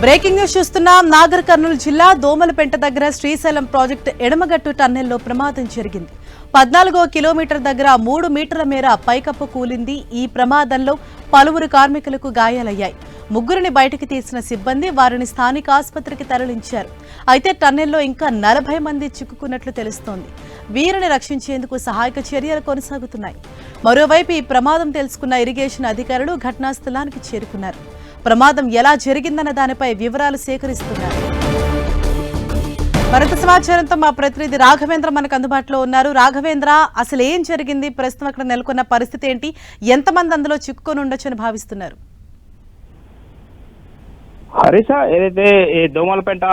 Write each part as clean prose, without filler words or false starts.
Breaking news చూస్తున్నాం. నాగర్ కర్నూలు జిల్లా దోమలపెంట దగ్గర శ్రీశైలం ప్రాజెక్టు ఎడమగట్టు టన్నెల్లో ప్రమాదం జరిగింది. 14వ కిలోమీటర్ దగ్గర 3 మీటర్ల మేర పైకప్పు కూలింది. ఈ ప్రమాదంలో పలువురు కార్మికులకు గాయాలయ్యాయి. ముగ్గురిని బయటకు తీసిన సిబ్బంది వారిని స్థానిక ఆసుపత్రికి తరలించారు. అయితే టన్నెల్లో ఇంకా 40 మంది చిక్కుకున్నట్లు తెలుస్తోంది. వీరిని రక్షించేందుకు సహాయక చర్యలు కొనసాగుతున్నాయి. మరోవైపు ఈ ప్రమాదం తెలుసుకున్న ఇరిగేషన్ అధికారులు ఘటనా స్థలానికి చేరుకున్నారు. ప్రమాదం ఎలా జరిగిందన్న దానిపై వివరాలు సేకరిస్తున్నారు. మరింత సమాచారంతో మా ప్రతినిధి రాఘవేంద్ర మనకు అందుబాటులో ఉన్నారు. రాఘవేంద్ర, అసలు ఏం జరిగింది? ప్రస్తుతం అక్కడ నెలకొన్న పరిస్థితి ఏంటి? ఎంతమంది అందులో చిక్కుకొని ఉండొచ్చని భావిస్తున్నారు? హరీష, ఏదైతే ఈ దోమలపేట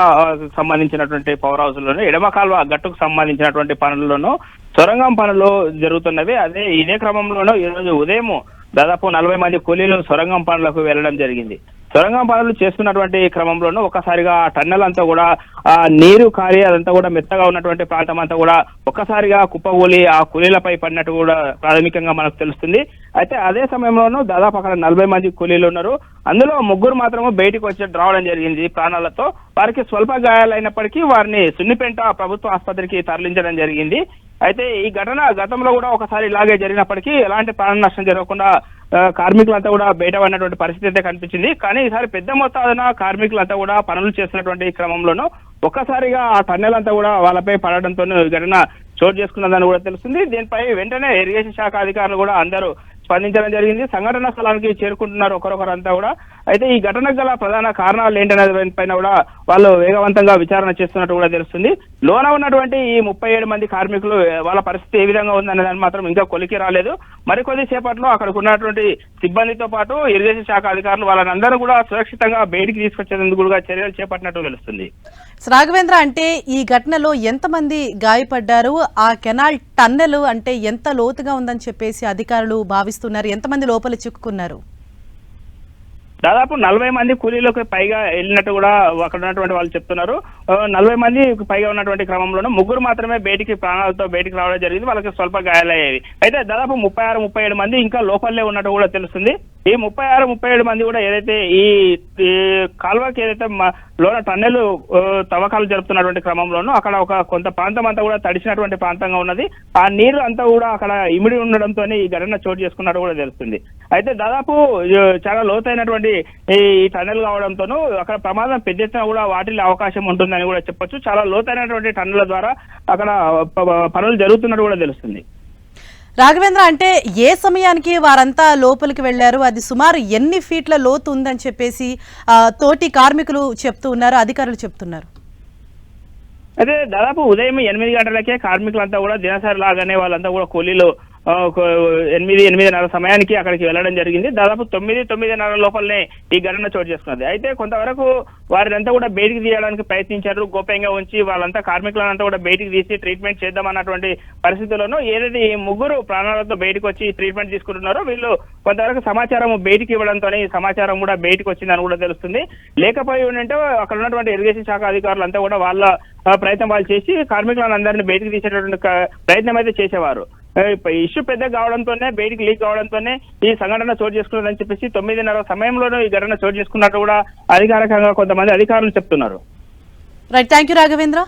సంబంధించినటువంటి పవర్ హౌస్ లోనే ఎడమ కాల్వ గట్టుకు సంబంధించినటువంటి పనుల్లోనూ సొరంగం పనులు జరుగుతున్నవి. ఇదే క్రమంలోనూ ఈరోజు ఉదయం దాదాపు 40 మంది కూలీలు సొరంగం పనులకు వెళ్లడం జరిగింది. సొరంగం పనులు చేస్తున్నటువంటి క్రమంలోనూ ఒక్కసారిగా ఆ టన్నెల్ అంతా కూడా నీరు కారి అదంతా కూడా మెత్తగా ఉన్నటువంటి ప్రాంతం అంతా కూడా ఒక్కసారిగా కుప్పగూలి ఆ కూలీలపై పడినట్టు కూడా ప్రాథమికంగా మనకు తెలుస్తుంది. అయితే అదే సమయంలోనూ దాదాపు అక్కడ 40 మంది కూలీలు ఉన్నారు. అందులో ముగ్గురు మాత్రమే బయటకు వచ్చి రావడం జరిగింది ప్రాణాలతో. వారికి స్వల్ప గాయాలైనప్పటికీ వారిని సున్నిపేట ప్రభుత్వ ఆసుపత్రికి తరలించడం జరిగింది. అయితే ఈ ఘటన గతంలో కూడా ఒకసారి ఇలాగే జరిగినప్పటికీ ఎలాంటి ప్రాణ నష్టం జరగకుండా కార్మికులంతా కూడా బయట పడినటువంటి పరిస్థితి అయితే కనిపించింది. కానీ ఈసారి పెద్ద మొత్తాన కార్మికులంతా కూడా పనులు చేస్తున్నటువంటి క్రమంలోనూ ఒక్కసారిగా ఆ టన్నెల్ అంతా కూడా వాళ్ళపై పడడంతో ఘటన చోటు చేసుకున్నదని కూడా తెలుస్తుంది. దీనిపై వెంటనే ఇరిగేషన్ శాఖ అధికారులు కూడా అందరూ స్పందించడం జరిగింది. సంఘటన స్థలానికి చేరుకుంటున్నారు ఒకరొకరంతా కూడా. అయితే ఈ ఘటనకు గల ప్రధాన కారణాలు ఏంటనే పైన కూడా వాళ్ళు వేగవంతంగా విచారణ చేస్తున్నట్టు కూడా తెలుస్తుంది. లోన ఉన్నటువంటి ఈ 37 మంది కార్మికులు వాళ్ళ పరిస్థితి ఏ విధంగా ఉందనే దాన్ని మాత్రం ఇంకా కొలికి రాలేదు. మరికొద్ది సేపట్లో అక్కడికి ఉన్నటువంటి సిబ్బందితో పాటు ఇరిగేషన్ శాఖ అధికారులు వాళ్ళందరూ కూడా సురక్షితంగా బయటికి తీసుకొచ్చేందుకు కూడా చర్యలు చేపట్టినట్టు తెలుస్తుంది. రాఘవేంద్ర, అంటే ఈ ఘటనలో ఎంతమంది గాయపడ్డారు? ఆ కెనాల్ టన్నెల్ అంటే ఎంత లోతుగా ఉందని చెప్పేసి అధికారులు భావిస్తున్నారు? ఎంతమంది లోపల చిక్కుకున్నారు? దాదాపు 40 మంది కూలీలకు పైగా వెళ్ళినట్టు కూడా అక్కడ ఉన్నటువంటి వాళ్ళు చెప్తున్నారు. 40 మంది పైగా ఉన్నటువంటి క్రమంలోనూ ముగ్గురు మాత్రమే ప్రాణాలతో బయటికి రావడం జరిగింది. వాళ్ళకి స్వల్ప గాయాలయ్యేవి. అయితే దాదాపు 36-37 మంది ఇంకా లోపలే ఉన్నట్టు కూడా తెలుస్తుంది. ఈ 36-37 మంది కూడా ఏదైతే ఈ కాల్వకి ఏదైతే లోన టన్నెల్ తవ్వకాలు జరుపుతున్నటువంటి క్రమంలోనూ అక్కడ ఒక కొంత ప్రాంతం అంతా కూడా తడిసినటువంటి ప్రాంతంగా ఉన్నది. ఆ నీరు అంతా కూడా అక్కడ ఇమిడి ఉండడంతో ఈ ఘటన చోటు చేసుకున్నట్టు కూడా తెలుస్తుంది. అయితే దాదాపు చాలా లోతైనటువంటి ఈ టన్నెల్ కావడంతోనూ అక్కడ ప్రమాదం పెద్ద ఎత్తున కూడా వాటిల్లే అవకాశం ఉంటుందని కూడా చెప్పొచ్చు. చాలా లోతైనటువంటి టన్నెల్ ద్వారా అక్కడ పనులు జరుగుతున్నట్టు కూడా తెలుస్తుంది. రాఘవేంద్ర, అంటే ఏ సమయానికి వారంతా లోపలికి వెళ్లారు? అది సుమారు ఎన్ని ఫీట్ల లోతు ఉందని చెప్పేసి తోటి కార్మికులు చెప్తూ ఉన్నారు, అధికారులు చెప్తున్నారు? అయితే దాదాపు ఉదయం 8 గంటలకే కార్మికులంతా కూడా దినసరి లాగానే వాళ్ళంతా కూడా కూలీలు 8-8:30 సమయానికి అక్కడికి వెళ్ళడం జరిగింది. దాదాపు 9-9:30 లోపలనే ఈ ఘటన చోటు చేసుకున్నది. అయితే కొంతవరకు వారినంతా కూడా బయటికి తీయడానికి ప్రయత్నించారు. గోప్యంగా ఉంచి వాళ్ళంతా కార్మికులంతా కూడా బయటికి తీసి ట్రీట్మెంట్ చేద్దామన్నటువంటి పరిస్థితుల్లోనూ ఏదైతే ఈ ముగ్గురు ప్రాణాలతో బయటకు వచ్చి ట్రీట్మెంట్ తీసుకుంటున్నారో వీళ్ళు కొంతవరకు సమాచారం బయటికి ఇవ్వడంతోనే ఈ సమాచారం కూడా బయటకు వచ్చిందని కూడా తెలుస్తుంది. లేకపోయి ఉంటే అక్కడ ఉన్నటువంటి ఇరిగేషన్ శాఖ అధికారులు అంతా కూడా వాళ్ళ ప్రయత్నం వాళ్ళు చేసి కార్మికులను అందరినీ బయటకు తీసేటటువంటి ప్రయత్నం అయితే చేసేవారు. ఇష్యూ పెద్ద కావడంతోనే బయటికి లీక్ కావడంతోనే ఈ సంఘటన చోటు చేసుకున్నదని చెప్పేసి 9:30 సమయంలోనూ ఈ ఘటన చోటు చేసుకున్నట్టు కూడా అధికారికంగా కొంతమంది అధికారులు చెప్తున్నారు. Right, thank you Raghavendra.